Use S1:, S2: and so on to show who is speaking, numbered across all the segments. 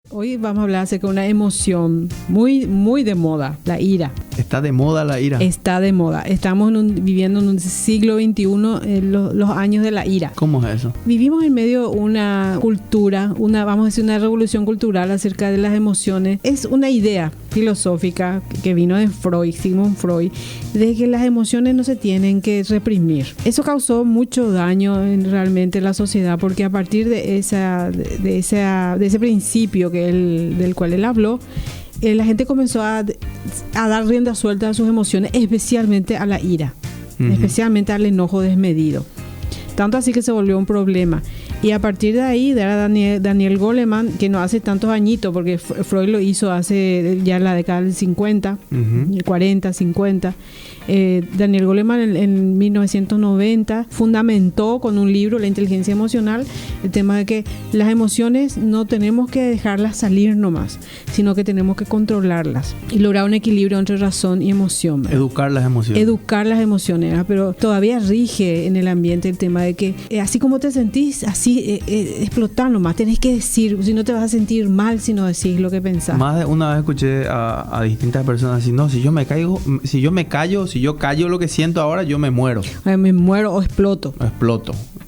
S1: Hoy vamos a hablar acerca de una emoción muy, muy de moda, la ira.
S2: ¿Está de moda la ira?
S1: Está de moda. Estamos viviendo en un siglo XXI, los años de la ira.
S2: ¿Cómo es eso?
S1: Vivimos en medio de una cultura, vamos a decir, una revolución cultural acerca de las emociones. Es una idea filosófica que vino de Freud, Sigmund Freud, de que las emociones no se tienen que reprimir. Eso causó mucho daño realmente en la sociedad, porque a partir de ese principio del cual él habló, la gente comenzó a dar rienda suelta a sus emociones, especialmente a la ira, especialmente al enojo desmedido. Tanto así que se volvió un problema. Y a partir de ahí, era Daniel Goleman, que no hace tantos añitos, porque Freud lo hizo hace ya en la década del 50, 40, 50. Daniel Goleman en 1990 fundamentó con un libro, La inteligencia emocional, el tema de que las emociones no tenemos que dejarlas salir nomás, sino que tenemos que controlarlas y lograr un equilibrio entre razón y emoción, ¿verdad?
S2: Educar las emociones.
S1: Educar las emociones, ¿verdad? Pero todavía rige en el ambiente el tema de que así como te sentís, así explotar nomás, tenés que decir, si no te vas a sentir mal si no decís lo que pensás.
S2: Más de una vez escuché a distintas personas decir, no, si yo callo lo que siento ahora, yo me muero.
S1: Me muero o exploto.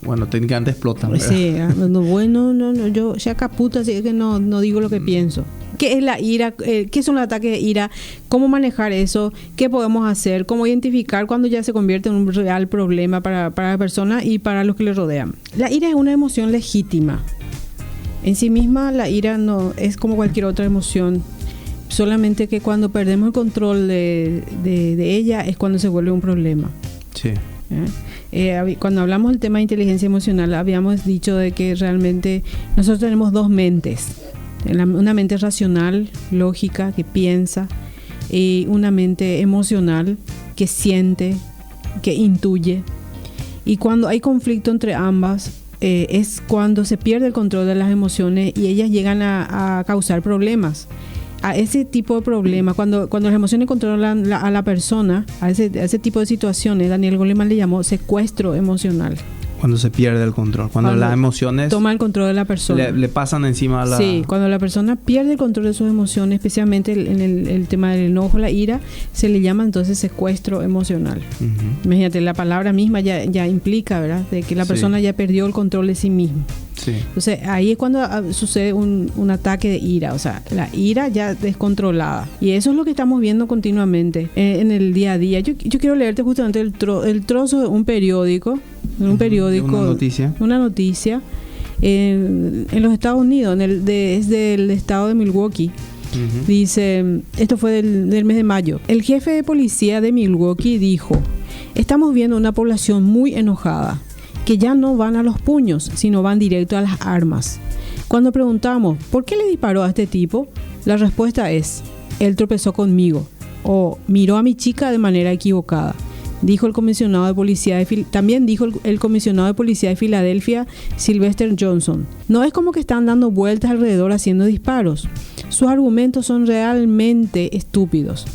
S2: Bueno, técnicamente explotan, ¿verdad?
S1: Sí, no, yo ya caputa, así que no digo lo que pienso. ¿Qué es la ira? ¿Qué son los ataques de ira? ¿Cómo manejar eso? ¿Qué podemos hacer? ¿Cómo identificar cuando ya se convierte en un real problema para la persona y para los que le rodean? La ira es una emoción legítima. En sí misma, la ira no es como cualquier otra emoción. Solamente que cuando perdemos el control de ella es cuando se vuelve un problema.
S2: Sí.
S1: Cuando hablamos del tema de inteligencia emocional, habíamos dicho de que realmente nosotros tenemos dos mentes. Una mente racional, lógica, que piensa, y una mente emocional que siente, que intuye. Y cuando hay conflicto entre ambas, es cuando se pierde el control de las emociones y ellas llegan a causar problemas. A ese tipo de problemas, cuando las emociones controlan a la persona, a ese tipo de situaciones, Daniel Goleman le llamó secuestro emocional.
S2: Cuando se pierde el control, cuando las emociones
S1: toma el control de la persona,
S2: le pasan encima a la...
S1: Sí, cuando la persona pierde el control de sus emociones, especialmente en el tema del enojo, la ira, se le llama entonces secuestro emocional. Imagínate, la palabra misma ya implica, ¿verdad?, de que la persona ya perdió el control de sí misma.
S2: Sí.
S1: Entonces ahí es cuando sucede un ataque de ira, o sea, la ira ya descontrolada. Y eso es lo que estamos viendo continuamente en el día a día. Yo quiero leerte justamente el trozo de un periódico. Una noticia en los Estados Unidos, desde el estado de Milwaukee. Dice, esto fue del mes de mayo. El jefe de policía de Milwaukee dijo: estamos viendo una población muy enojada, que ya no van a los puños, sino van directo a las armas. Cuando preguntamos, ¿por qué le disparó a este tipo?, la respuesta es: él tropezó conmigo, o miró a mi chica de manera equivocada. Dijo el comisionado de policía también dijo el comisionado de policía de Filadelfia, Sylvester Johnson. No es como que están dando vueltas alrededor haciendo disparos. Sus argumentos son realmente estúpidos.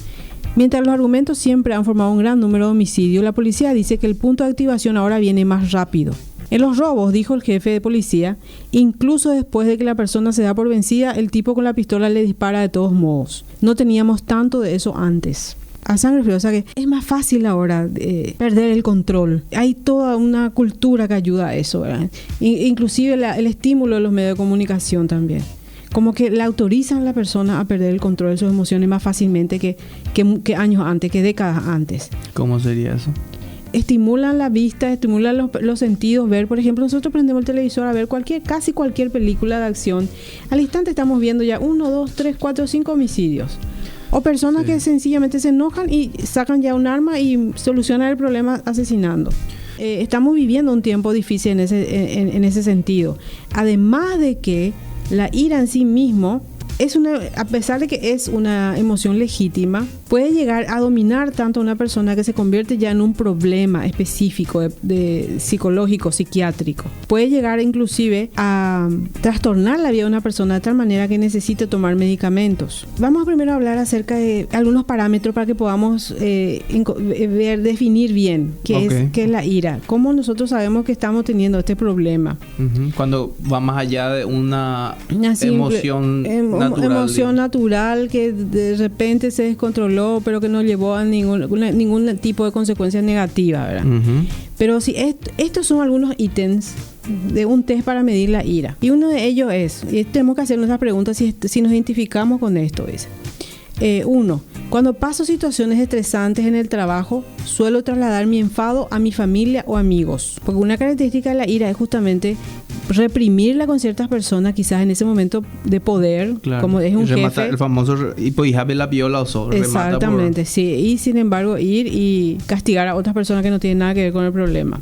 S1: Mientras los argumentos siempre han formado un gran número de homicidios, la policía dice que el punto de activación ahora viene más rápido. En los robos, dijo el jefe de policía, incluso después de que la persona se da por vencida, el tipo con la pistola le dispara de todos modos. No teníamos tanto de eso antes. A sangre fría, o sea que es más fácil ahora perder el control. Hay toda una cultura que ayuda a eso, ¿verdad? Inclusive el estímulo de los medios de comunicación también. Como que le autorizan a la persona a perder el control de sus emociones más fácilmente que años antes, que décadas antes.
S2: ¿Cómo sería eso?
S1: Estimulan la vista, estimulan los sentidos, ver, por ejemplo, nosotros prendemos el televisor a ver casi cualquier película de acción. Al instante estamos viendo ya 1, 2, 3, 4, 5 homicidios. O personas que sencillamente se enojan y sacan ya un arma y solucionan el problema asesinando. Estamos viviendo un tiempo difícil en ese sentido. Además de que la ira en sí mismo a pesar de que es una emoción legítima, puede llegar a dominar tanto a una persona que se convierte ya en un problema específico de psicológico, psiquiátrico. Puede llegar inclusive a trastornar la vida de una persona de tal manera que necesite tomar medicamentos. Vamos primero a hablar acerca de algunos parámetros para que podamos definir bien qué es la ira. ¿Cómo nosotros sabemos que estamos teniendo este problema?
S2: Cuando va más allá de una emoción natural.
S1: Emoción natural que de repente se descontroló, pero que no llevó a ningún tipo de consecuencia negativa, ¿verdad? Pero sí, estos son algunos ítems de un test para medir la ira. Y uno de ellos y tenemos que hacer nuestras preguntas si nos identificamos con esto. 1. Cuando paso situaciones estresantes en el trabajo, suelo trasladar mi enfado a mi familia o amigos. Porque una característica de la ira es justamente reprimirla con ciertas personas, quizás en ese momento de poder, claro, como es un jefe.
S2: El famoso la viola o
S1: exactamente, sí. Y sin embargo ir y castigar a otras personas que no tienen nada que ver con el problema.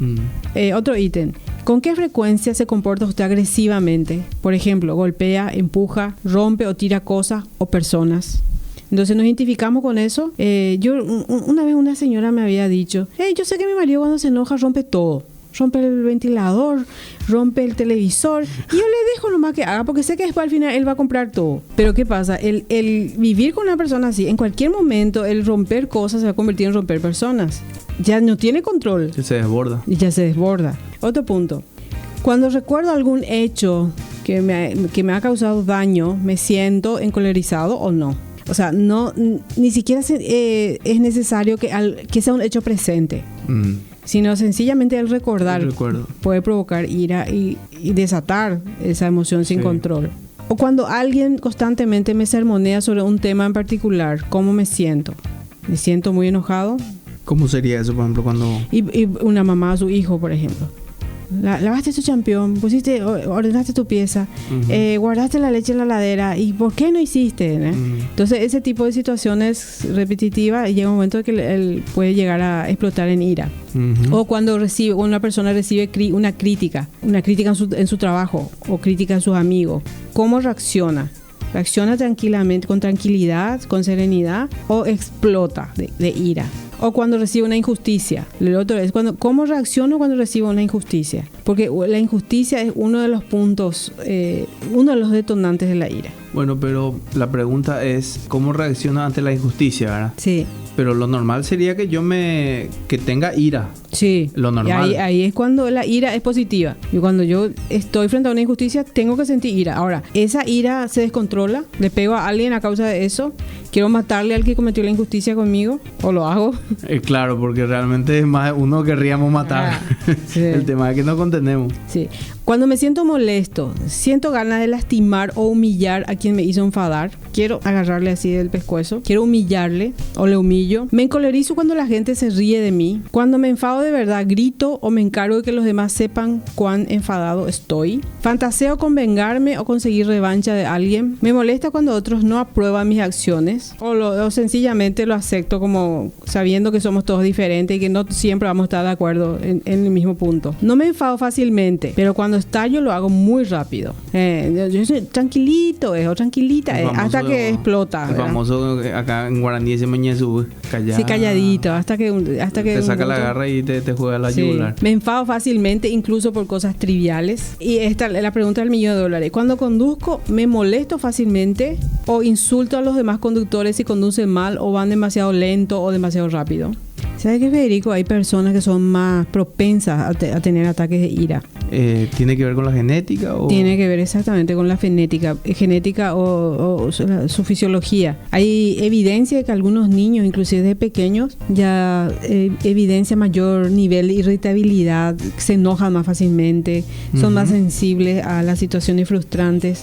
S1: Otro ítem. ¿Con qué frecuencia se comporta usted agresivamente? Por ejemplo, golpea, empuja, rompe o tira cosas o personas. Entonces nos identificamos con eso. Una vez una señora me había dicho, yo sé que mi marido cuando se enoja rompe todo. Rompe el ventilador, rompe el televisor. Y yo le dejo nomás que haga, porque sé que después al final él va a comprar todo. Pero ¿qué pasa? El vivir con una persona así, en cualquier momento, el romper cosas se va a convertir en romper personas. Ya no tiene control.
S2: Ya se
S1: desborda. Otro punto. Cuando recuerdo algún hecho que me ha causado daño, me siento encolerizado o no. O sea, ni siquiera es necesario que sea un hecho presente. Sino sencillamente el recordar puede provocar ira y desatar esa emoción sin control. O cuando alguien constantemente me sermonea sobre un tema en particular, ¿cómo me siento? ¿Me siento muy enojado?
S2: ¿Cómo sería eso, por ejemplo, cuando...?
S1: Y una mamá a su hijo, por ejemplo. Lavaste tu champión, ordenaste tu pieza, guardaste la leche en la heladera, ¿y por qué no hiciste? Entonces ese tipo de situaciones repetitivas llega un momento que él puede llegar a explotar en ira. O cuando una persona recibe una crítica en su trabajo o crítica en sus amigos, ¿cómo reacciona? ¿Reacciona tranquilamente, con tranquilidad, con serenidad, o explota de ira? O cuando recibe una injusticia. El otro es ¿cómo reacciono cuando recibo una injusticia? Porque la injusticia es uno de los puntos, uno de los detonantes de la ira.
S2: Bueno, pero la pregunta es, ¿cómo reacciono ante la injusticia, verdad?
S1: Sí.
S2: Pero lo normal sería que que tenga ira.
S1: Sí.
S2: Lo normal.
S1: Y ahí es cuando la ira es positiva. Y cuando yo estoy frente a una injusticia, tengo que sentir ira. Ahora, esa ira se descontrola, le pego a alguien a causa de eso, quiero matarle al que cometió la injusticia conmigo, o lo hago.
S2: Claro, porque realmente es más uno querríamos matar. Sí. El tema es que no contenemos.
S1: Sí. Cuando me siento molesto, siento ganas de lastimar o humillar a quien me hizo enfadar, quiero agarrarle así del pescuezo, quiero humillarle o le humillo. Me encolerizo cuando la gente se ríe de mí. Cuando me enfado de verdad, grito o me encargo de que los demás sepan cuán enfadado estoy. Fantaseo con vengarme o conseguir revancha de alguien. Me molesta cuando otros no aprueban mis acciones o sencillamente lo acepto como sabiendo que somos todos diferentes y que no siempre vamos a estar de acuerdo en el mismo punto. No me enfado fácilmente, pero cuando estallo lo hago muy rápido. Yo soy tranquilito o tranquilita hasta que explota.
S2: El famoso acá en guaraní ese mañezú, callado.
S1: Sí, calladito, hasta que
S2: te saca la garra y te juega la yugular.
S1: Me enfado fácilmente, incluso por cosas triviales. Y esta es la pregunta del $1,000,000. Cuando conduzco, me molesto fácilmente o insulto a los demás conductores si conducen mal o van demasiado lento o demasiado rápido. ¿Sabes qué, Federico? Hay personas que son más propensas a tener ataques de ira.
S2: ¿Tiene que ver con la genética?
S1: Tiene que ver exactamente con la genética o su fisiología. Hay evidencia de que algunos niños, inclusive de pequeños, ya evidencia mayor nivel de irritabilidad, se enojan más fácilmente, son más sensibles a las situaciones frustrantes.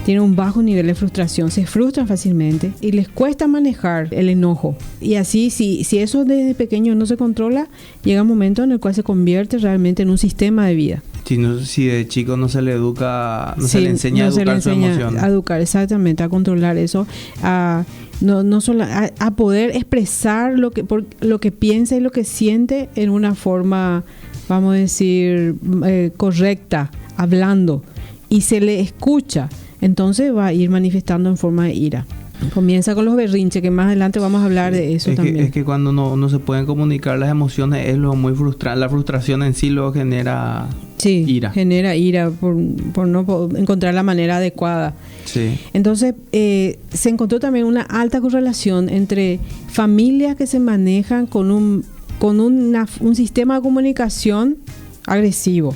S1: Tienen un bajo nivel de frustración, se frustran fácilmente y les cuesta manejar el enojo. Y así, si eso desde pequeño no se controla, llega un momento en el cual se convierte realmente en un sistema de vida.
S2: Si de chico no se le educa, se le enseña a educar su emoción.
S1: A educar, exactamente, a controlar eso, a poder expresar lo que piensa y lo que siente en una forma, vamos a decir, correcta, hablando, y se le escucha. entonces va a ir manifestando en forma de ira. Comienza con los berrinches, que más adelante vamos a hablar de eso también.
S2: Es que cuando no se pueden comunicar las emociones es lo muy frustrante. La frustración en sí lo genera ira.
S1: Genera ira por no encontrar la manera adecuada.
S2: Sí.
S1: Entonces, se encontró también una alta correlación entre familias que se manejan con un sistema de comunicación agresivo.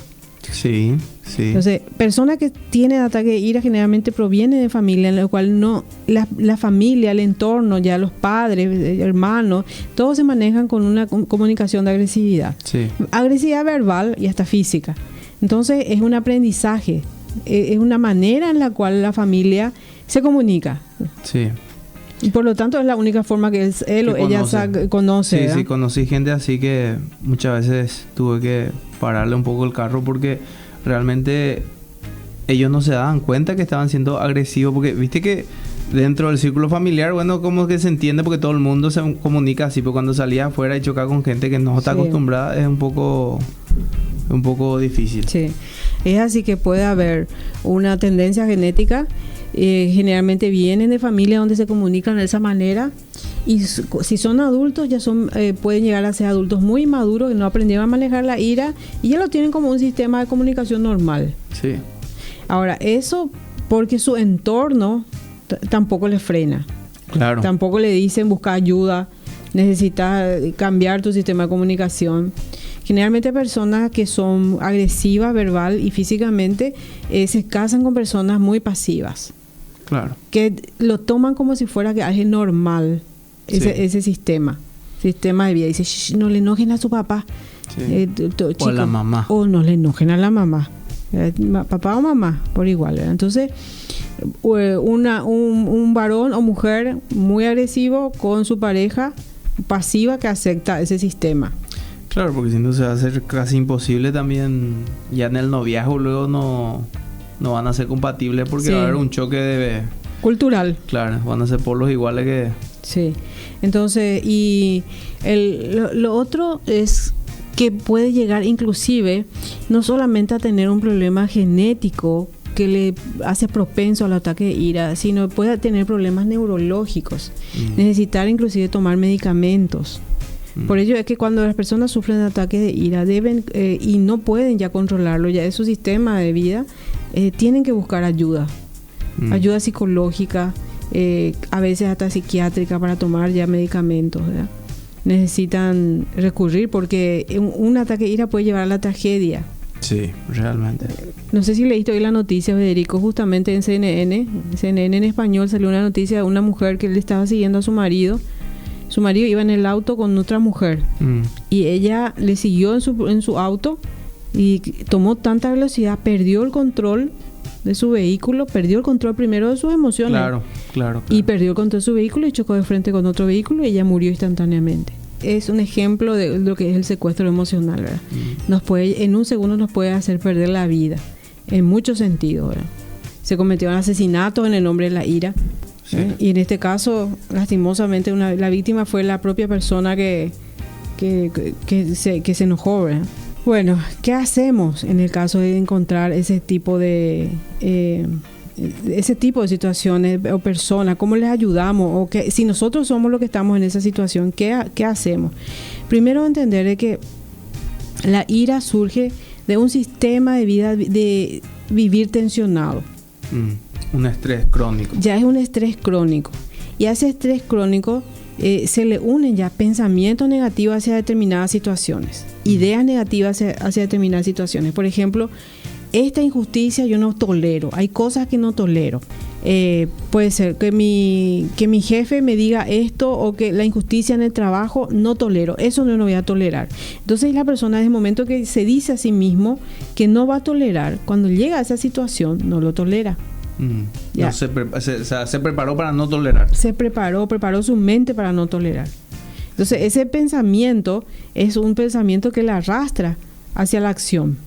S2: Sí.
S1: Entonces, personas que tienen ataque de ira generalmente provienen de familias en la cual la familia, el entorno, ya los padres, hermanos, todos se manejan con una comunicación de agresividad.
S2: Sí.
S1: Agresividad verbal y hasta física. Entonces, es un aprendizaje, es una manera en la cual la familia se comunica.
S2: Sí.
S1: Y por lo tanto, es la única forma que él o ella conoce.
S2: Sí, conocí gente así que muchas veces tuve que pararle un poco el carro porque realmente ellos no se daban cuenta que estaban siendo agresivos, porque viste que dentro del círculo familiar, bueno, como que se entiende porque todo el mundo se comunica así, pero cuando salía afuera y chocaba con gente que no está acostumbrada es un poco difícil. Sí,
S1: es así que puede haber una tendencia genética, generalmente vienen de familias donde se comunican de esa manera. Y si son adultos, ya pueden llegar a ser adultos muy maduros que no aprendieron a manejar la ira y ya lo tienen como un sistema de comunicación normal.
S2: Sí.
S1: Ahora, eso porque su entorno tampoco les frena.
S2: Claro.
S1: Tampoco le dicen busca ayuda, necesitas cambiar tu sistema de comunicación. Generalmente personas que son agresivas verbal y físicamente se casan con personas muy pasivas.
S2: Claro.
S1: Que lo toman como si fuera que algo normal. Ese sistema de vida. Dice, no le enojen a su papá.
S2: Sí. O a la mamá.
S1: O no le enojen a la mamá. Papá o mamá, por igual. Entonces, un varón o mujer muy agresivo con su pareja pasiva que acepta ese sistema.
S2: Claro, porque si no se va a hacer casi imposible también. Ya en el noviazgo luego no van a ser compatibles porque va a haber un choque
S1: cultural.
S2: Claro, van a ser polos iguales que...
S1: Sí, entonces, y lo otro es que puede llegar inclusive no solamente a tener un problema genético que le hace propenso al ataque de ira, sino puede tener problemas neurológicos, necesitar inclusive tomar medicamentos. Por ello es que cuando las personas sufren de ataques de ira deben y no pueden ya controlarlo, ya es su sistema de vida, tienen que buscar ayuda psicológica, a veces hasta psiquiátrica para tomar ya medicamentos, ¿verdad? Necesitan recurrir porque un ataque de ira puede llevar a la tragedia.
S2: Sí, realmente.
S1: No sé si leíste hoy la noticia, Federico, justamente en CNN en español salió una noticia de una mujer que le estaba siguiendo a su marido. Su marido iba en el auto con otra mujer y ella le siguió en su auto y tomó tanta velocidad, perdió el control de su vehículo, perdió el control primero de sus emociones.
S2: Claro.
S1: Y perdió el control de su vehículo y chocó de frente con otro vehículo y ella murió instantáneamente. Es un ejemplo de lo que es el secuestro emocional, ¿verdad? En un segundo nos puede hacer perder la vida, en muchos sentidos, ¿verdad? Se cometieron asesinatos en el nombre de la ira. Sí. Y en este caso, lastimosamente, la víctima fue la propia persona que se enojó, ¿verdad? Bueno, ¿qué hacemos en el caso de encontrar ese tipo de situaciones o personas? ¿Cómo les ayudamos? O si nosotros somos los que estamos en esa situación, ¿qué hacemos? Primero, entender de que la ira surge de un sistema de vida de vivir tensionado.
S2: Un estrés crónico.
S1: Ya es un estrés crónico. Y a ese estrés crónico se le unen ya pensamientos negativos hacia determinadas situaciones, ideas negativas hacia determinadas situaciones. Por ejemplo, esta injusticia yo no tolero, hay cosas que no tolero. Puede ser que mi jefe me diga esto, o que la injusticia en el trabajo no tolero, eso no lo voy a tolerar. Entonces la persona, desde el momento que se dice a sí mismo que no va a tolerar, cuando llega a esa situación no lo tolera.
S2: No, se preparó para no tolerar.
S1: Se preparó su mente para no tolerar. Entonces ese pensamiento es un pensamiento que le arrastra hacia la acción.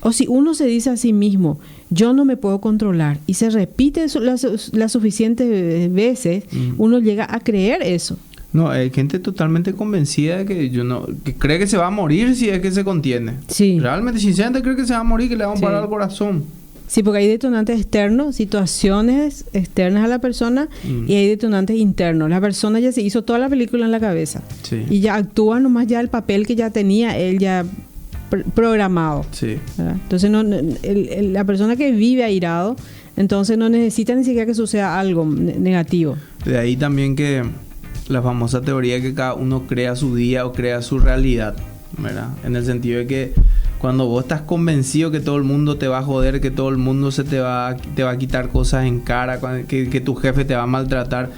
S1: O si uno se dice a sí mismo, yo no me puedo controlar, y se repite eso las suficientes veces, uno llega a creer eso.
S2: No, hay gente totalmente convencida de que cree que se va a morir si es que se contiene.
S1: Sí.
S2: Realmente, sinceramente, cree que se va a morir, que le va a parar el corazón.
S1: Sí, porque hay detonantes externos, situaciones externas a la persona, y hay detonantes internos. La persona ya se hizo toda la película en la cabeza.
S2: Sí.
S1: Y ya actúa nomás ya el papel que ya tenía él ya programado.
S2: Sí.
S1: ¿Verdad? Entonces la persona que vive airado, entonces no necesita ni siquiera que suceda algo negativo.
S2: De ahí también que la famosa teoría que cada uno crea su día o crea su realidad, ¿verdad? En el sentido de que cuando vos estás convencido que todo el mundo te va a joder, que todo el mundo te va a quitar cosas en cara, que tu jefe te va a maltratar,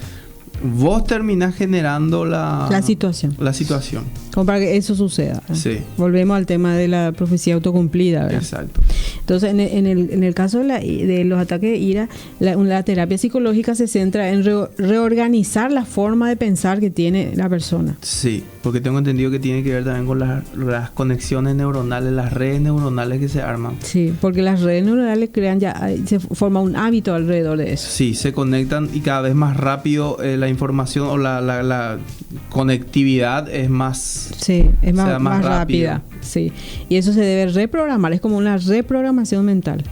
S2: vos terminás generando la situación.
S1: Como para que eso suceda.
S2: Sí.
S1: Volvemos al tema de la profecía autocumplida, ¿verdad?
S2: Exacto.
S1: Entonces, en el caso de los ataques de ira, la terapia psicológica se centra en reorganizar la forma de pensar que tiene la persona.
S2: Sí, porque tengo entendido que tiene que ver también con las conexiones neuronales, las redes neuronales que se arman.
S1: Sí, porque las redes neuronales se forma un hábito alrededor de eso.
S2: Sí, se conectan y cada vez más rápido la información o la conectividad es más...
S1: Sí, es más rápida. Sí. Y eso se debe reprogramar, es como una reprogramación mental.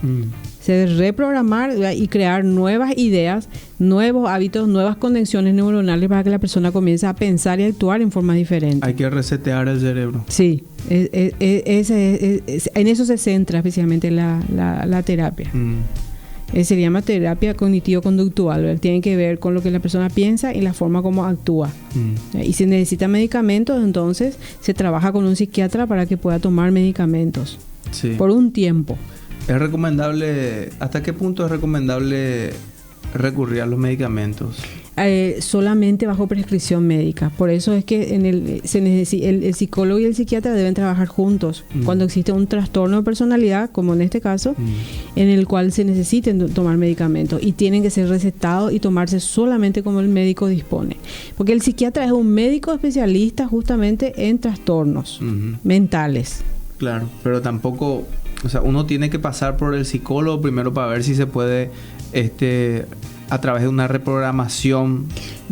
S1: Se debe reprogramar y crear nuevas ideas, nuevos hábitos, nuevas conexiones neuronales para que la persona comience a pensar y actuar en forma diferente.
S2: Hay que resetear el cerebro.
S1: Sí, en eso se centra especialmente la terapia. Se llama terapia cognitivo-conductual, ¿verdad? Tiene que ver con lo que la persona piensa y la forma como actúa. Y si necesita medicamentos, entonces se trabaja con un psiquiatra para que pueda tomar medicamentos.
S2: Sí.
S1: Por un tiempo.
S2: ¿Es recomendable, hasta qué punto es recomendable recurrir a los medicamentos?
S1: Solamente bajo prescripción médica. Por eso es que el psicólogo y el psiquiatra deben trabajar juntos cuando existe un trastorno de personalidad, como en este caso, en el cual se necesiten tomar medicamentos y tienen que ser recetados y tomarse solamente como el médico dispone. Porque el psiquiatra es un médico especialista justamente en trastornos mentales.
S2: Claro, pero tampoco, o sea, uno tiene que pasar por el psicólogo primero para ver si se puede a través de una reprogramación.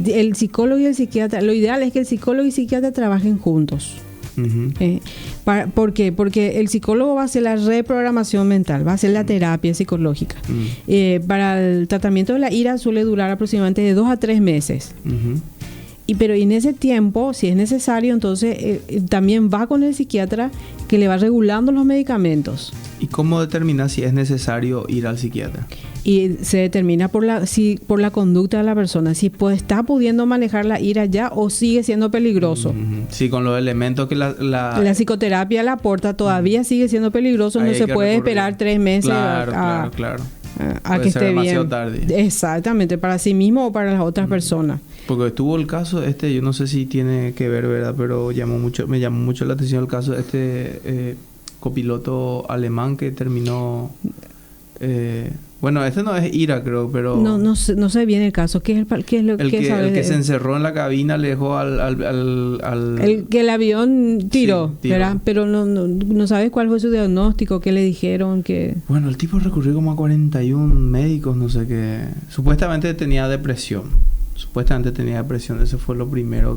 S1: El psicólogo y el psiquiatra, lo ideal es que el psicólogo y el psiquiatra trabajen juntos. ¿Por qué? Porque el psicólogo va a hacer la reprogramación mental, va a hacer la terapia psicológica. Para el tratamiento de la ira suele durar aproximadamente de 2 a 3 meses. Pero en ese tiempo, si es necesario, entonces también va con el psiquiatra que le va regulando los medicamentos.
S2: ¿Y cómo determina si es necesario ir al psiquiatra?
S1: Y se determina por la conducta de la persona, si está pudiendo manejar la ira ya o sigue siendo peligroso.
S2: Sí, con los elementos que la
S1: psicoterapia le aporta todavía sigue siendo peligroso, no se puede esperar 3 meses
S2: claro.
S1: A que esté bien.
S2: Tarde.
S1: Exactamente, para sí mismo o para las otras personas.
S2: Porque estuvo el caso yo no sé si tiene que ver, ¿verdad? Pero me llamó mucho la atención el caso de copiloto alemán que terminó... bueno, no es ira, creo, pero...
S1: No sé bien el caso. ¿Qué es lo que sabes?
S2: El que se encerró en la cabina le dejó al
S1: el que el avión tiró, sí, ¿verdad? Pero no sabes cuál fue su diagnóstico, qué le dijeron, que...
S2: Bueno, el tipo recurrió como a 41 médicos, no sé qué. Supuestamente tenía depresión. Ese fue lo primero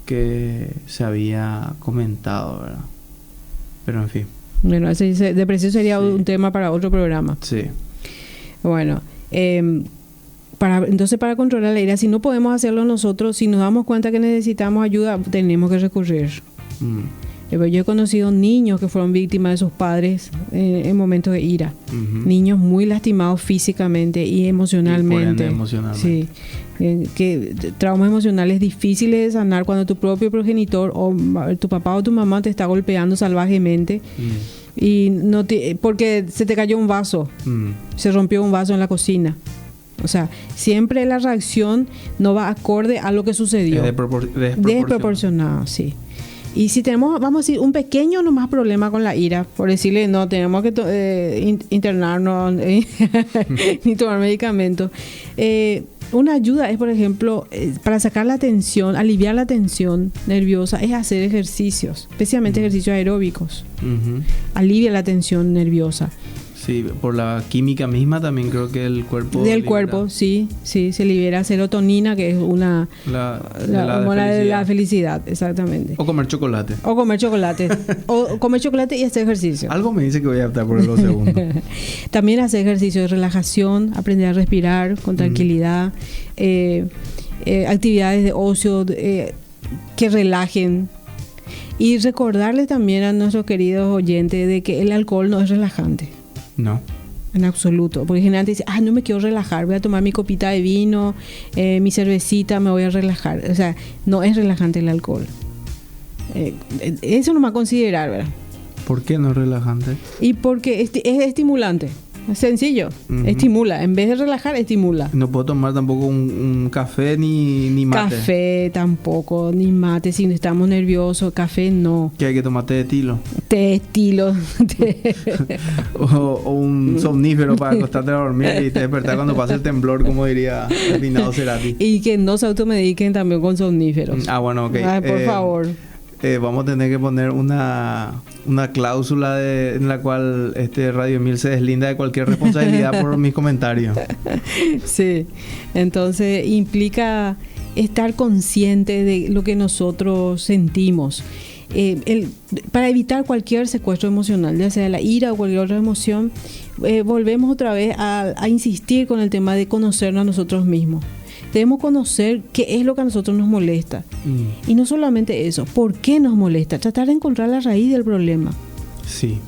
S2: que se había comentado, ¿verdad? Pero en fin.
S1: Bueno, depresión sería un tema para otro programa.
S2: Sí.
S1: Bueno, entonces para controlar la ira, si no podemos hacerlo nosotros, si nos damos cuenta que necesitamos ayuda, tenemos que recurrir. Yo he conocido niños que fueron víctimas de sus padres en momentos de ira. Niños muy lastimados físicamente y emocionalmente. Sí. Que traumas emocionales difíciles de sanar cuando tu propio progenitor o tu papá o tu mamá te está golpeando salvajemente y porque se te cayó un vaso, se rompió un vaso en la cocina. O sea, siempre la reacción no va acorde a lo que sucedió. Desproporcionado, sí. Y si tenemos, vamos a decir, un pequeño nomás problema con la ira, por decirle, no, tenemos que internarnos ni tomar medicamentos. Una ayuda es, por ejemplo, para sacar la tensión, aliviar la tensión nerviosa, es hacer ejercicios, especialmente ejercicios aeróbicos. Alivia la tensión nerviosa.
S2: Sí, por la química misma también creo que el cuerpo...
S1: Del
S2: libera
S1: cuerpo, sí, se libera serotonina, que es una
S2: la
S1: hormona de la
S2: felicidad.
S1: felicidad, exactamente.
S2: O comer chocolate.
S1: O comer chocolate. O comer chocolate y hacer ejercicio.
S2: Algo me dice que voy a optar por lo segundo.
S1: También hacer ejercicio de relajación, aprender a respirar con tranquilidad, actividades de ocio que relajen. Y recordarle también a nuestros queridos oyentes de que el alcohol no es relajante.
S2: No.
S1: En absoluto. Porque generalmente dice, no me quiero relajar, voy a tomar mi copita de vino, mi cervecita, me voy a relajar. O sea, no es relajante el alcohol. Eso no va a considerar, ¿verdad?
S2: ¿Por qué no es relajante?
S1: Y porque es estimulante. Es sencillo.
S2: Uh-huh.
S1: Estimula. En vez de relajar, estimula.
S2: No puedo tomar tampoco un café ni mate.
S1: Café tampoco, ni mate. Si estamos nerviosos, café no.
S2: ¿Qué hay que tomar? Té de estilo.
S1: Té de estilo.
S2: o un somnífero para acostarte a dormir y te despertar cuando pase el temblor, como diría el finado Cerati.
S1: Y que no se automediquen también con somníferos.
S2: Bueno, ok.
S1: Ay, por favor.
S2: Vamos a tener que poner una cláusula en la cual Radio 1000 se deslinda de cualquier responsabilidad por mis comentarios.
S1: Sí, entonces implica estar consciente de lo que nosotros sentimos. Para evitar cualquier secuestro emocional, ya sea la ira o cualquier otra emoción, volvemos otra vez a insistir con el tema de conocernos a nosotros mismos. Debemos conocer qué es lo que a nosotros nos molesta. Y no solamente eso, ¿por qué nos molesta? Tratar de encontrar la raíz del problema.
S2: Sí.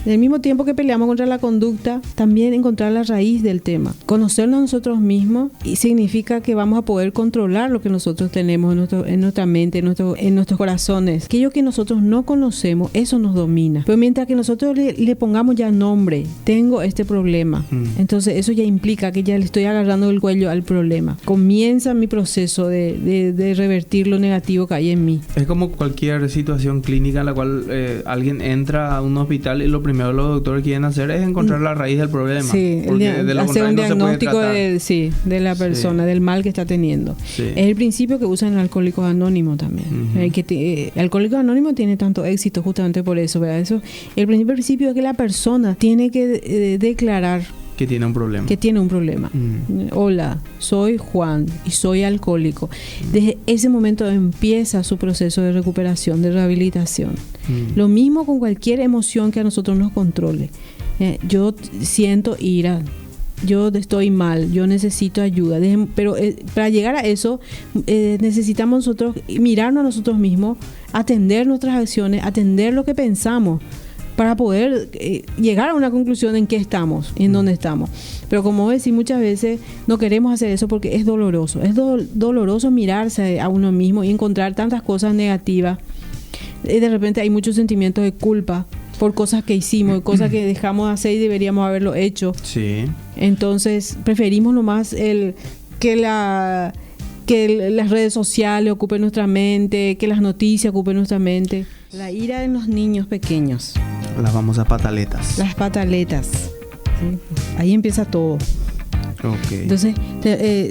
S1: Al mismo tiempo que peleamos contra la conducta, también encontrar la raíz del tema. Conocernos a nosotros mismos y significa que vamos a poder controlar lo que nosotros tenemos en nuestra mente, en nuestros corazones. Aquello que nosotros no conocemos, eso nos domina. Pero mientras que nosotros le pongamos ya nombre, tengo este problema, entonces eso ya implica que ya le estoy agarrando el cuello al problema. Comienza mi proceso de revertir lo negativo que hay en mí.
S2: Es como cualquier situación clínica en la cual alguien entra a un hospital y lo primero que los doctores quieren hacer es encontrar la raíz del problema.
S1: Sí, hacer un diagnóstico de la persona, del mal que está teniendo.
S2: Sí.
S1: Es el principio que usan en Alcohólicos Anónimos también. Alcohólicos Anónimos tiene tanto éxito justamente por eso, ¿verdad? El principio es que la persona tiene que declarar
S2: que tiene un problema.
S1: Hola, soy Juan y soy alcohólico. Desde ese momento empieza su proceso de recuperación, de rehabilitación. Lo mismo con cualquier emoción que a nosotros nos controle. Yo siento ira, yo estoy mal, yo necesito ayuda. Pero para llegar a eso necesitamos nosotros mirarnos a nosotros mismos, atender nuestras acciones, atender lo que pensamos, para poder llegar a una conclusión en qué estamos, en dónde estamos. Pero como decís, muchas veces no queremos hacer eso porque es doloroso. Es doloroso mirarse a uno mismo y encontrar tantas cosas negativas. De repente hay muchos sentimientos de culpa por cosas que hicimos, cosas que dejamos de hacer y deberíamos haberlo hecho.
S2: Sí.
S1: Entonces preferimos nomás que las redes sociales ocupen nuestra mente, que las noticias ocupen nuestra mente. La ira en los niños pequeños.
S2: Las famosas pataletas.
S1: Las pataletas. ¿Sí? Ahí empieza todo.
S2: Okay.
S1: Entonces,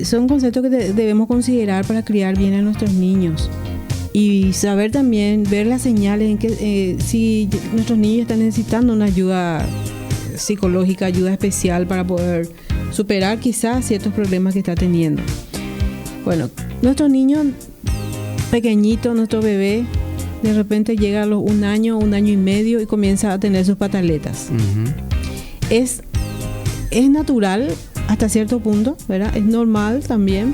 S1: son conceptos que debemos considerar para criar bien a nuestros niños. Y saber también, ver las señales en que si nuestros niños están necesitando una ayuda psicológica, ayuda especial para poder superar quizás ciertos problemas que está teniendo. Bueno, nuestro niño pequeñito, nuestro bebé, de repente llega a los 1 año, 1 año y medio y comienza a tener sus pataletas. Es natural hasta cierto punto, ¿verdad? Es normal también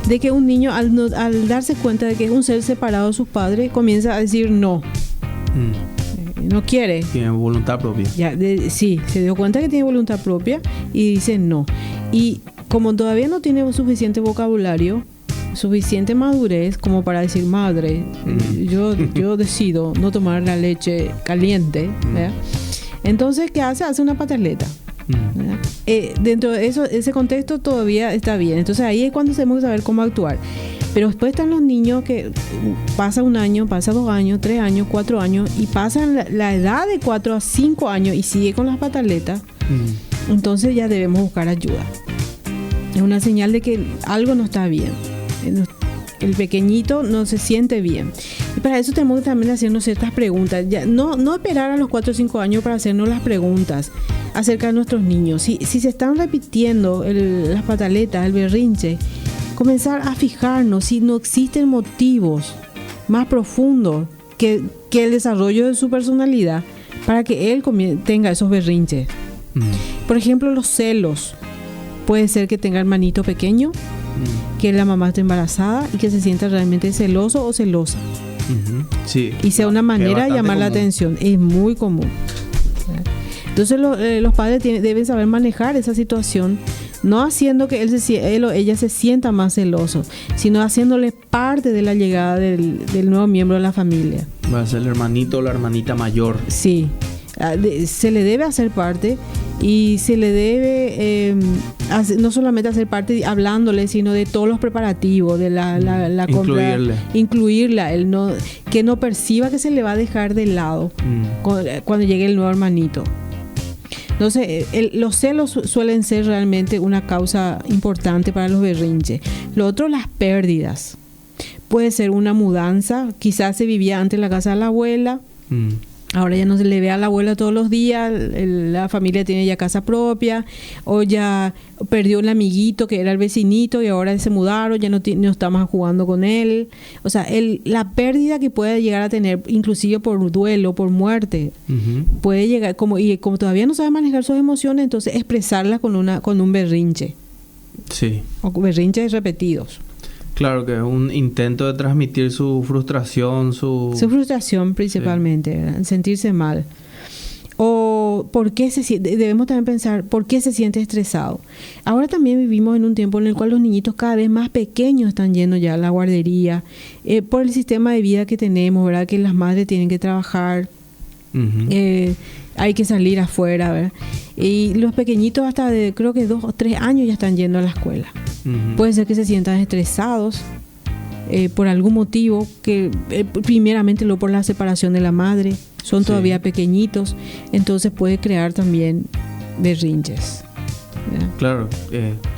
S1: de que un niño al darse cuenta de que es un ser separado de sus padres comienza a decir no. No quiere.
S2: Tiene voluntad propia.
S1: Sí, se dio cuenta que tiene voluntad propia y dice no. Y como todavía no tiene suficiente vocabulario, suficiente madurez como para decir madre, yo decido no tomar la leche caliente, ¿verdad? Entonces, ¿qué hace? Hace una pataleta. Dentro de ese contexto todavía está bien. Entonces ahí es cuando tenemos que saber cómo actuar. Pero después están los niños que pasa 1 año, pasa 2 años, 3 años, 4 años y pasan la edad de 4 a 5 años y sigue con las pataletas. Entonces ya debemos buscar ayuda. Es una señal de que algo no está bien. El pequeñito no se siente bien. Y para eso tenemos que también hacernos ciertas preguntas. Ya, no esperar a los 4 o 5 años para hacernos las preguntas. acerca de nuestros niños. Si se están repitiendo las pataletas, el berrinche, comenzar a fijarnos si no existen motivos más profundos que el desarrollo de su personalidad para que él tenga esos berrinches. Por ejemplo, los celos. Puede ser que tenga hermanito pequeño, que la mamá esté embarazada y que se sienta realmente celoso o celosa.
S2: Sí.
S1: Y sea una manera de llamar la atención. Es muy común. Entonces los padres deben saber manejar esa situación, no haciendo que él o ella se sienta más celoso, sino haciéndole parte de la llegada del nuevo miembro de la familia.
S2: Va a ser el hermanito o la hermanita mayor.
S1: Sí, se le debe hacer parte y se le debe no solamente hacer parte hablándole, sino de todos los preparativos, de la compra, incluirla, que no perciba que se le va a dejar de lado cuando llegue el nuevo hermanito. Entonces, los celos suelen ser realmente una causa importante para los berrinches. Lo otro, las pérdidas. Puede ser una mudanza, quizás se vivía antes en la casa de la abuela, ahora ya no se le ve a la abuela todos los días, la familia tiene ya casa propia, o ya perdió un amiguito que era el vecinito y ahora se mudaron, ya no estamos jugando con él. O sea, la pérdida que puede llegar a tener, inclusive por duelo, por muerte, puede llegar, como todavía no sabe manejar sus emociones, entonces expresarlas con un berrinche.
S2: Sí.
S1: O berrinches repetidos.
S2: Claro, que es un intento de transmitir su frustración, su frustración
S1: principalmente, sí. Sentirse mal. O debemos también pensar por qué se siente estresado. Ahora también vivimos en un tiempo en el cual los niñitos cada vez más pequeños están yendo ya a la guardería, por el sistema de vida que tenemos, ¿verdad? Que las madres tienen que trabajar, hay que salir afuera, ¿verdad? Y los pequeñitos hasta creo que 2 o 3 años ya están yendo a la escuela. Puede ser que se sientan estresados por algún motivo, que primeramente por la separación de la madre, son todavía pequeñitos, entonces puede crear también berrinches. ¿Verdad?
S2: Claro,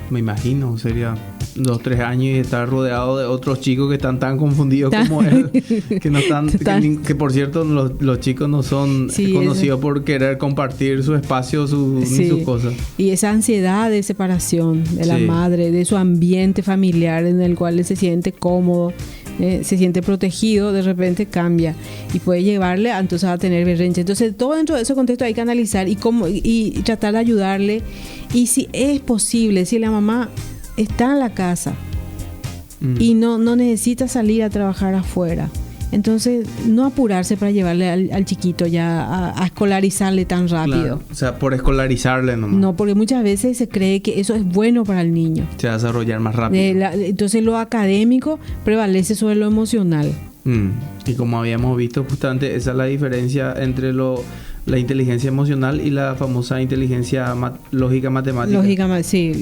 S2: me imagino, sería 2 o 3 años y estar rodeado de otros chicos que están tan confundidos como él, que no están, que por cierto los chicos no son conocidos por querer compartir su espacio, ni sus cosas. Y
S1: esa ansiedad de separación de la madre, de su ambiente familiar en el cual él se siente cómodo, se siente protegido, de repente cambia y puede llevarle entonces a tener berrinche. Entonces todo dentro de ese contexto hay que analizar y tratar de ayudarle, y si es posible, si la mamá está en la casa y no necesita salir a trabajar afuera, entonces no apurarse para llevarle al chiquito ya a escolarizarle tan rápido.
S2: Claro. O sea, por escolarizarle nomás.
S1: No, porque muchas veces se cree que eso es bueno para el niño.
S2: Se va a desarrollar más rápido.
S1: Entonces lo académico prevalece sobre lo emocional.
S2: Y como habíamos visto, justamente esa es la diferencia entre la inteligencia emocional y la famosa inteligencia lógica matemática.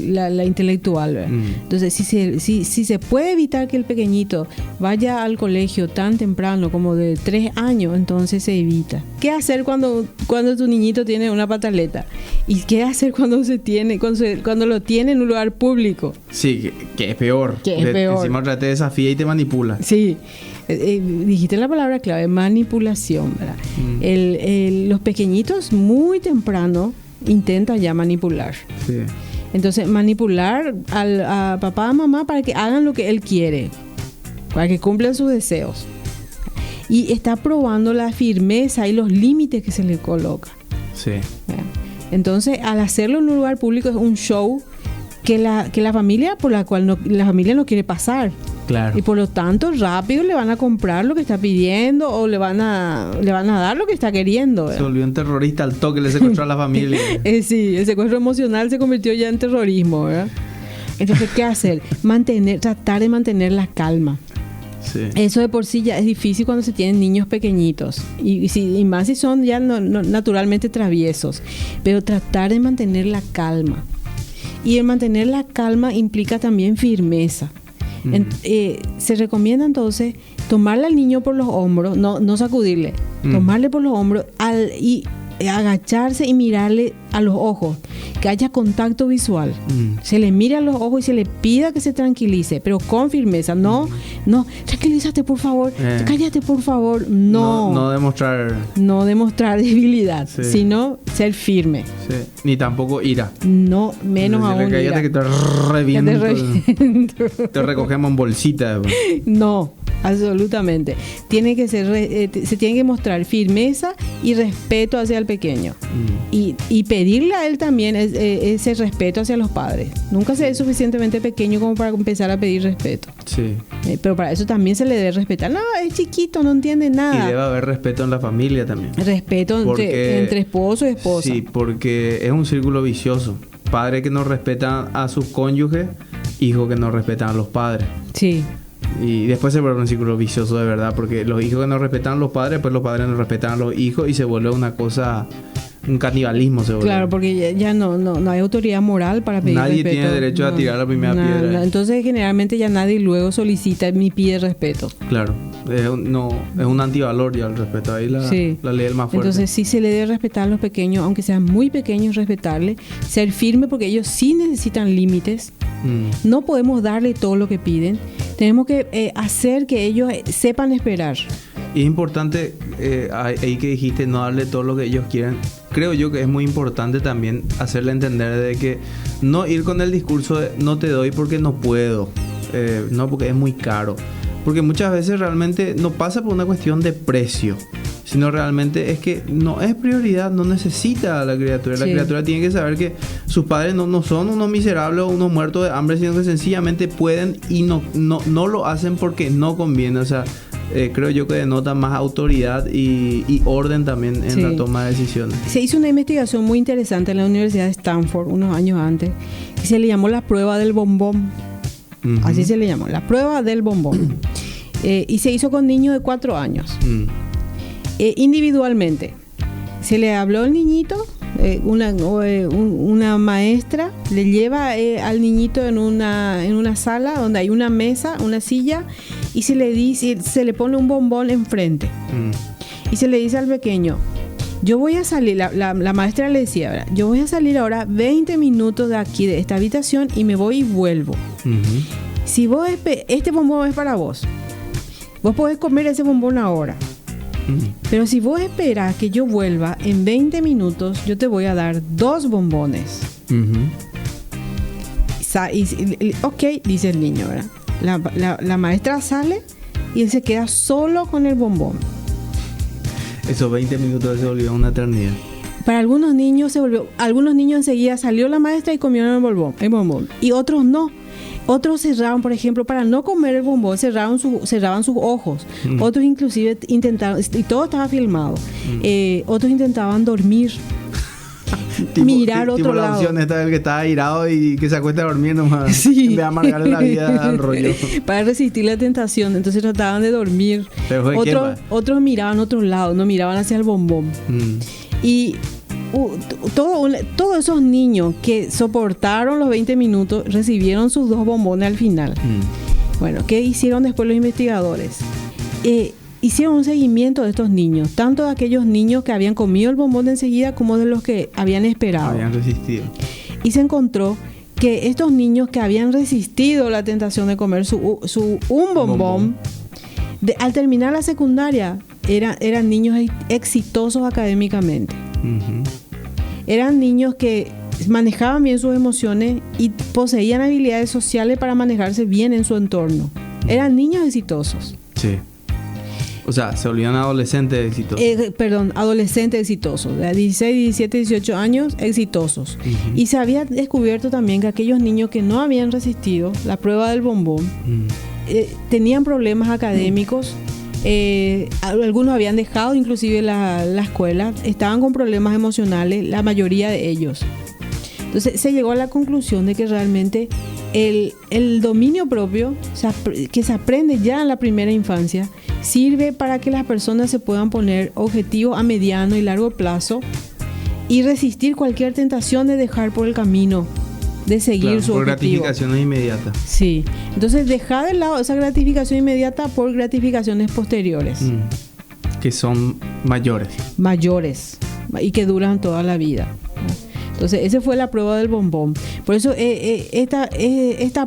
S1: La intelectual, ¿verdad? Entonces, si se puede evitar que el pequeñito vaya al colegio tan temprano como de 3 años, entonces se evita. ¿Qué hacer cuando tu niñito tiene una pataleta? ¿Y qué hacer cuando lo tiene en un lugar público?
S2: Sí, que es peor. Encima te desafía y te manipula.
S1: Sí. Dijiste la palabra clave, manipulación, ¿verdad? Los pequeñitos muy temprano intentan ya manipular.
S2: Sí.
S1: Entonces, manipular a papá, a mamá para que hagan lo que él quiere, para que cumplan sus deseos. Y está probando la firmeza y los límites que se le coloca.
S2: Sí.
S1: ¿Verdad? Entonces, al hacerlo en un lugar público es un show que la familia, por la cual la familia no quiere pasar.
S2: Claro.
S1: Y por lo tanto, rápido le van a comprar lo que está pidiendo o le van a dar lo que está queriendo, ¿verdad?
S2: Se volvió un terrorista al toque, le secuestró a la familia.
S1: Sí, el secuestro emocional se convirtió ya en terrorismo, ¿verdad? Entonces, ¿qué hacer? Tratar de mantener la calma.
S2: Sí.
S1: Eso de por sí ya es difícil cuando se tienen niños pequeñitos y más si son ya naturalmente traviesos, pero tratar de mantener la calma. Y el mantener la calma implica también firmeza. Se recomienda entonces tomarle al niño por los hombros, no sacudirle, tomarle por los hombros y agacharse y mirarle a los ojos, que haya contacto visual. Se le mira a los ojos y se le pida que se tranquilice, pero con firmeza. No, tranquilízate por favor, cállate por favor.
S2: No demostrar.
S1: No demostrar debilidad, sino ser firme.
S2: Sí. Ni tampoco ira.
S1: No, menos aún ira.
S2: Cállate que te reviento. Te recogemos en bolsita.
S1: No, absolutamente. Tiene que ser, se tiene que mostrar firmeza y respeto hacia el pequeño. Y pedirle a él también ese respeto hacia los padres. Nunca se es suficientemente pequeño como para empezar a pedir respeto.
S2: Sí.
S1: Pero para eso también se le debe respetar. No, es chiquito, no entiende nada.
S2: Y debe haber respeto en la familia también.
S1: Respeto entre esposo y esposa.
S2: Sí, porque es un círculo vicioso. Padres que no respetan a sus cónyuges, hijos que no respetan a los padres.
S1: Sí.
S2: Y después se vuelve un círculo vicioso de verdad, porque los hijos que no respetan a los padres, pues los padres no respetan a los hijos y se vuelve una cosa, un canibalismo se vuelve.
S1: Claro, porque ya no hay autoridad moral para pedir
S2: nadie
S1: respeto.
S2: Nadie tiene derecho a tirar la primera piedra.
S1: Entonces generalmente ya nadie luego solicita ni pide respeto.
S2: Claro, es un antivalor ya el respeto. Ahí la ley es más fuerte.
S1: Entonces sí se le debe respetar a los pequeños, aunque sean muy pequeños, respetarle, ser firme porque ellos sí necesitan límites. No podemos darle todo lo que piden. Tenemos que hacer que ellos sepan esperar.
S2: Y es importante, ahí que dijiste, no darle todo lo que ellos quieren. Creo yo que es muy importante también hacerle entender de que no ir con el discurso de no te doy porque no puedo, no porque es muy caro. Porque muchas veces realmente no pasa por una cuestión de precio, sino realmente es que no es prioridad, no necesita a la criatura. La criatura tiene que saber que sus padres no son unos miserables o unos muertos de hambre, sino que sencillamente pueden y no lo hacen porque no conviene. O sea, creo yo que denota más autoridad y orden también en la toma de decisiones. Se
S1: hizo una investigación muy interesante en la Universidad de Stanford unos años antes y se le llamó la prueba del bombón. Así se le llamó, la prueba del bombón. Y se hizo con niños de 4 años. Individualmente. Se le habló al niñito, una maestra le lleva al niñito en una sala donde hay una mesa, una silla, y se le pone un bombón enfrente. Y se le dice al pequeño, yo voy a salir, la maestra le decía, ¿verdad? Yo voy a salir ahora 20 minutos de aquí, de esta habitación, y me voy y vuelvo. Si vos, este bombón es para vos. Vos podés comer ese bombón ahora. Pero si vos esperas que yo vuelva en 20 minutos, yo te voy a dar 2 bombones. Ok, dice el niño, ¿verdad? La maestra sale y él se queda solo con el bombón.
S2: Esos 20 minutos se volvió una eternidad.
S1: Para algunos niños algunos niños enseguida salió la maestra y comieron el bombón. Y otros no. Otros cerraron, por ejemplo, para no comer el bombón, cerraban sus ojos. Otros inclusive intentaron, y todo estaba filmado, otros intentaban dormir. Mirar otro lado.
S2: La opción esta del que está airado y que se acuesta a dormir nomás. En vez de amargarle la vida al rollo.
S1: Para resistir la tentación. Entonces trataban de dormir. Otros miraban a otro lado, no miraban hacia el bombón. Y todos esos niños que soportaron los 20 minutos recibieron sus 2 bombones al final. Bueno, ¿qué hicieron después los investigadores? Hicieron un seguimiento de estos niños, tanto de aquellos niños que habían comido el bombón de enseguida como de los que habían esperado.
S2: Habían resistido.
S1: Y se encontró que estos niños que habían resistido la tentación de comer un bombón. Al terminar la secundaria eran niños exitosos académicamente. Eran niños que manejaban bien sus emociones y poseían habilidades sociales para manejarse bien en su entorno. Eran niños exitosos.
S2: Sí. O sea, se volvían adolescentes exitosos.
S1: Adolescentes exitosos. De 16, 17, 18 años, exitosos. Y se había descubierto también que aquellos niños que no habían resistido la prueba del bombón tenían problemas académicos. Algunos habían dejado inclusive la escuela, estaban con problemas emocionales, la mayoría de ellos. Entonces se llegó a la conclusión de que realmente el dominio propio que se aprende ya en la primera infancia sirve para que las personas se puedan poner objetivos a mediano y largo plazo y resistir cualquier tentación de dejar por el camino, de seguir su objetivo. Por
S2: gratificaciones inmediatas.
S1: Sí. Entonces dejar de lado esa gratificación inmediata por gratificaciones posteriores.
S2: Que son mayores.
S1: Y que duran toda la vida. Entonces, esa fue la prueba del bombón. Por eso, esta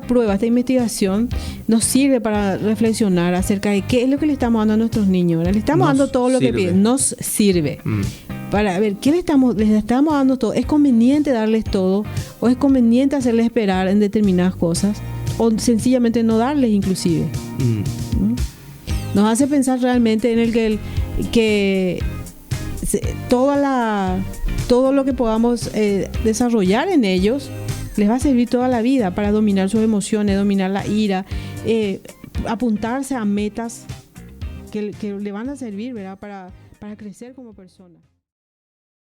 S1: prueba, esta investigación, nos sirve para reflexionar acerca de qué es lo que le estamos dando a nuestros niños, ¿verdad? Le estamos dando todo lo que piden, nos sirve. Para ver, ¿qué les estamos dando todo? ¿Es conveniente darles todo? ¿O es conveniente hacerles esperar en determinadas cosas? ¿O sencillamente no darles inclusive? Nos hace pensar realmente en el que todo lo que podamos desarrollar en ellos les va a servir toda la vida para dominar sus emociones, dominar la ira, apuntarse a metas que le van a servir, ¿verdad? Para crecer como persona.